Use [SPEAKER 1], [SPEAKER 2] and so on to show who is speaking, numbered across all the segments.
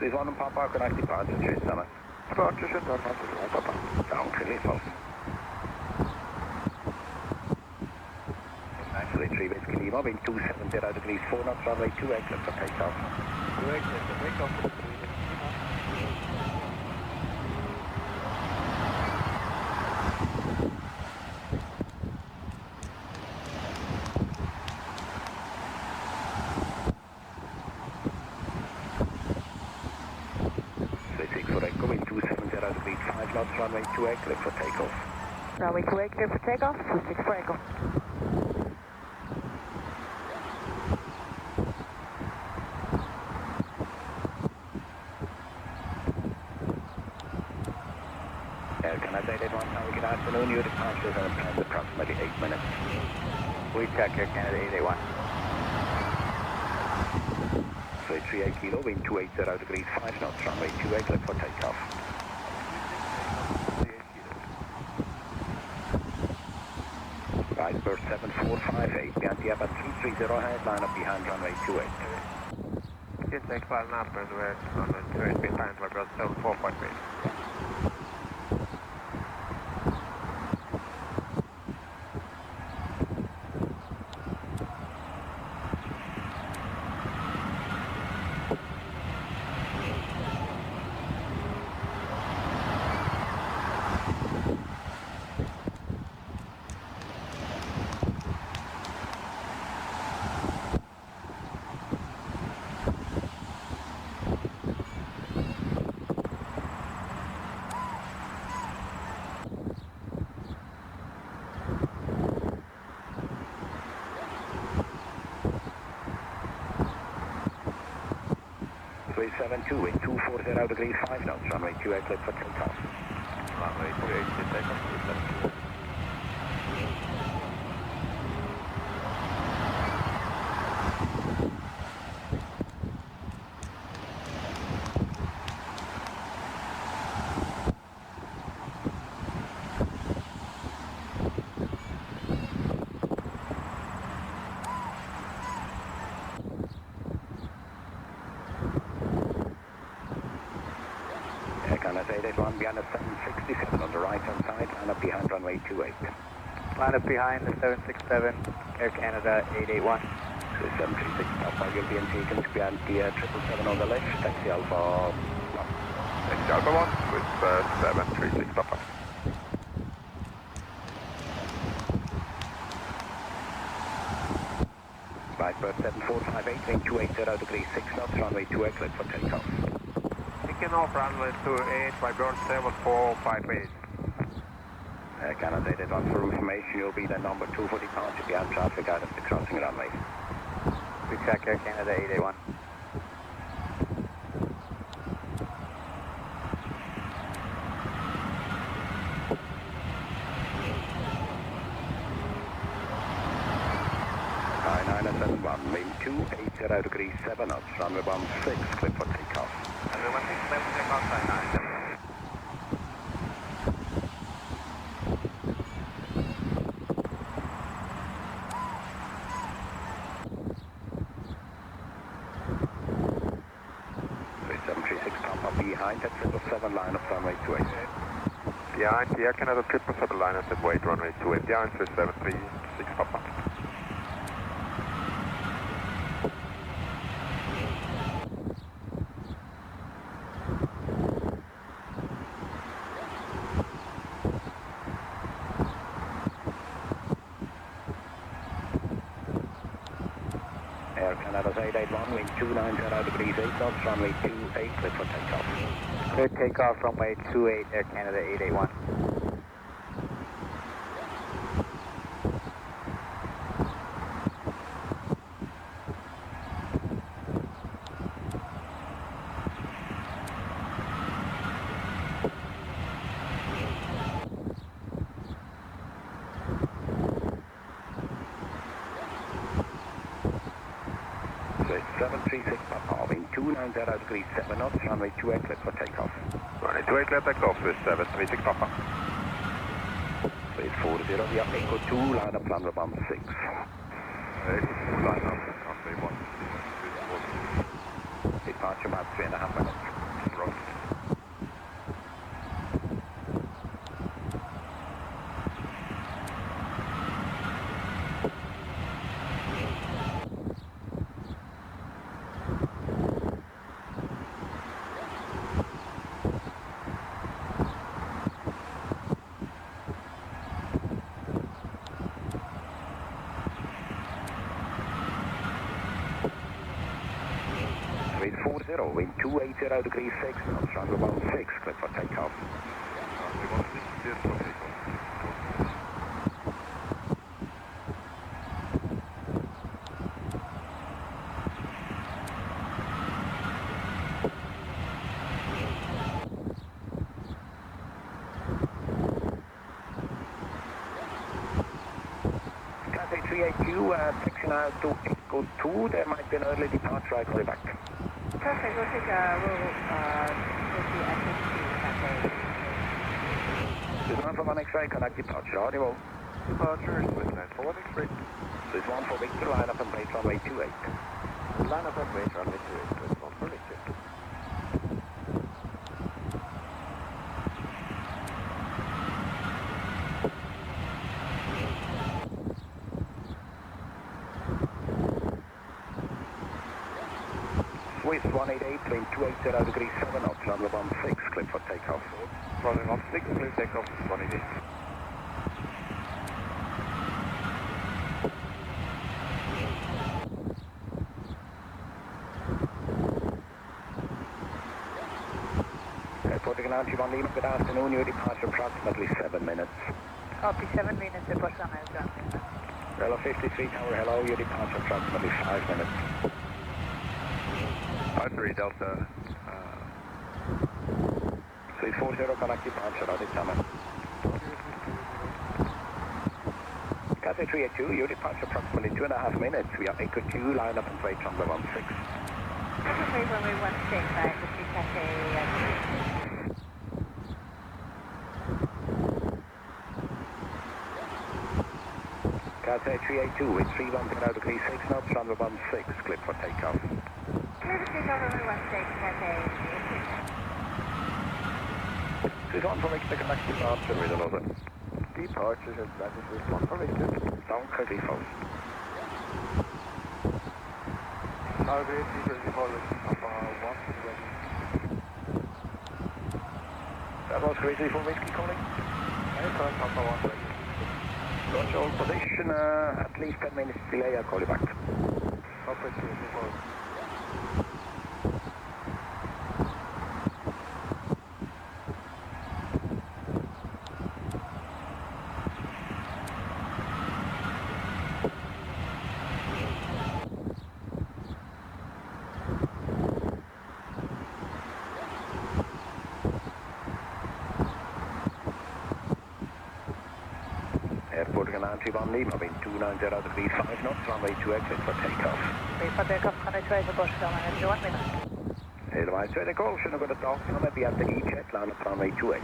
[SPEAKER 1] Swiss 1 Papa, connect departure, Swiss Summit.
[SPEAKER 2] Departure, Swiss 1 Papa.
[SPEAKER 1] Danke, Lisbon. Actually, 3 Whiskey Lima, wind 270 degrees, 4 knots, runway 2 exit for takeoff.
[SPEAKER 2] 2 exit for takeoff.
[SPEAKER 1] Runway 28, clear for takeoff.
[SPEAKER 3] Runway 28, clear for takeoff, 26 for Echo.
[SPEAKER 1] Air Canada 881, good afternoon, your departure is planned approximately 8 minutes.
[SPEAKER 2] We check Air Canada 881.
[SPEAKER 1] So 38 kilo, wind 280 degrees, 5 knots, runway 28, clear for takeoff. Iceberg 7458, behind the Airbus 330 head, line up behind runway 28.
[SPEAKER 2] You take 5 numbers, we're on the 28 behind Airbus 7458.
[SPEAKER 1] Two wind 240 degrees, 5 knots, runway 28 clear for takeoff.
[SPEAKER 2] Runway 28 clear takeoff, 272.
[SPEAKER 1] Behind the 767 on the right hand side, line up behind runway 28.
[SPEAKER 2] Line up behind the 767, Air Canada 881.
[SPEAKER 1] So 736 Papa, you'll be in sequence behind the 777 on the left, taxi Alpha 1.
[SPEAKER 2] Taxi Alpha 1 with 736 Papa.
[SPEAKER 1] Iceberg 7458, wind 280 degrees, 6 knots, runway 28 clear for takeoff.
[SPEAKER 2] Taking off runway 28 by bird 7458.
[SPEAKER 1] Air Canada 881 for information, you'll be the number 2 for departure behind traffic out of the crossing runway.
[SPEAKER 2] We check Air Canada 881.
[SPEAKER 1] Wind 280 degrees, 7 knots, runway 16, clear for takeoff.
[SPEAKER 2] Runway 16, clear for takeoff, side 9.
[SPEAKER 1] Behind that 777 line of runway 28.
[SPEAKER 2] Behind the Air Canada 777 line of that weight runway 28. Behind 736 Papa.
[SPEAKER 1] Air Canada 881, wind 290 degrees, 8 knots, runway 28, clear for takeoff.
[SPEAKER 2] Clear takeoff, runway 28, Air Canada 881.
[SPEAKER 1] So 736 Papa, wind 290 degrees, 7 knots, runway 28 clear for takeoff.
[SPEAKER 2] Runway 28 clear takeoff with 736 Papa.
[SPEAKER 1] Please 40, yeah, Echo 2, line up runway 16.
[SPEAKER 2] Echo 2, line up runway 16.
[SPEAKER 1] Departure about 3.5 minutes. runway 40, wind 280 degrees 6 knots, runway 16, clear for takeoff.
[SPEAKER 2] Runway 16, clear for takeoff.
[SPEAKER 1] Cathay 382, taxi now to Echo 2, there might be an early departure, I call you back.
[SPEAKER 3] Perfect, we'll take we'll see at
[SPEAKER 1] There's one for 1 X-ray, connect departure, audio.
[SPEAKER 2] Departure is with line for 1 X-ray.
[SPEAKER 1] There's one for Victor, line up and wait runway 28.
[SPEAKER 2] Line up and wait runway 28, there's one for Victor.
[SPEAKER 1] Swiss 188, wind 280 degrees 7 knots, runway 16, clear for takeoff.
[SPEAKER 2] Runway 16, clear takeoff, 188.
[SPEAKER 1] Airport Technology 1 Lima, good afternoon, your departure approximately 7 minutes.
[SPEAKER 3] Copy, 7 minutes, report on ground.
[SPEAKER 1] Relay 53 Tower, hello, your departure approximately 5 minutes.
[SPEAKER 2] 53 Delta.
[SPEAKER 1] 340, connect departure, audit summit. Cathay 382, your departure approximately 2.5 minutes. We are Echo 2, line up and wait runway 16.
[SPEAKER 3] Wait runway 16, back to see Cathay.
[SPEAKER 1] Cathay 382, wind 310 degrees 6 knots, runway 16, clear for takeoff.
[SPEAKER 3] Clear to take over runway 16, Cathay.
[SPEAKER 1] This one for Victor, connect departure with another.
[SPEAKER 2] Departure is that is with one for Victor.
[SPEAKER 1] Danke, default.
[SPEAKER 2] Runway 334 with Papa 1
[SPEAKER 1] That was Grizzly for Whiskey calling.
[SPEAKER 2] Anytime Papa 1 ready.
[SPEAKER 1] Roger, all position, at least 10 minutes delay, I'll call you back.
[SPEAKER 2] Papa 334.
[SPEAKER 1] Airport Canary 1 Lima, wind 290 degrees 5 knots, runway 2 exit for takeoff.
[SPEAKER 3] Clear for takeoff, connect to report on 1 minute.
[SPEAKER 1] Edelweiss, the call, should have got a talk, I'm at the HB-IJJ, line up runway 28.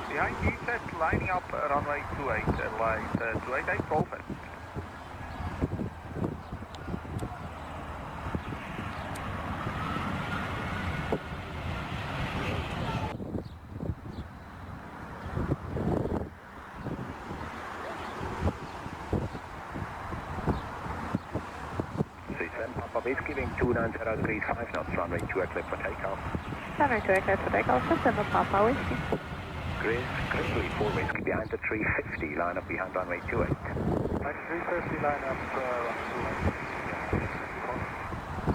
[SPEAKER 2] Behind HB-IJJ, lining up runway 28, light 288, roll fast.
[SPEAKER 1] Papa Whiskey, wind 290 degrees 5 knots, runway 2 exit for takeoff.
[SPEAKER 3] Runway 2 exit for takeoff, September Papa Whiskey.
[SPEAKER 1] Grizzly 4 Whiskey behind the 350, line up behind runway 28.
[SPEAKER 2] Like 350, line up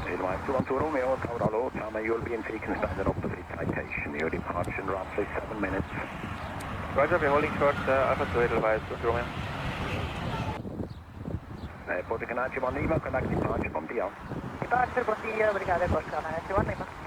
[SPEAKER 1] Edelweiss 212 Romeo, Tower Hello, Tama, you'll be in taken standard opposite citation. Your departure in roughly 7 minutes.
[SPEAKER 2] Roger, we're holding short, Alpha 2 Edelweiss, Romeo.
[SPEAKER 1] Airport Canary 1 Lima, connect departure from Dion.
[SPEAKER 3] Departure, bom dia, obrigada, report on 1 Lima.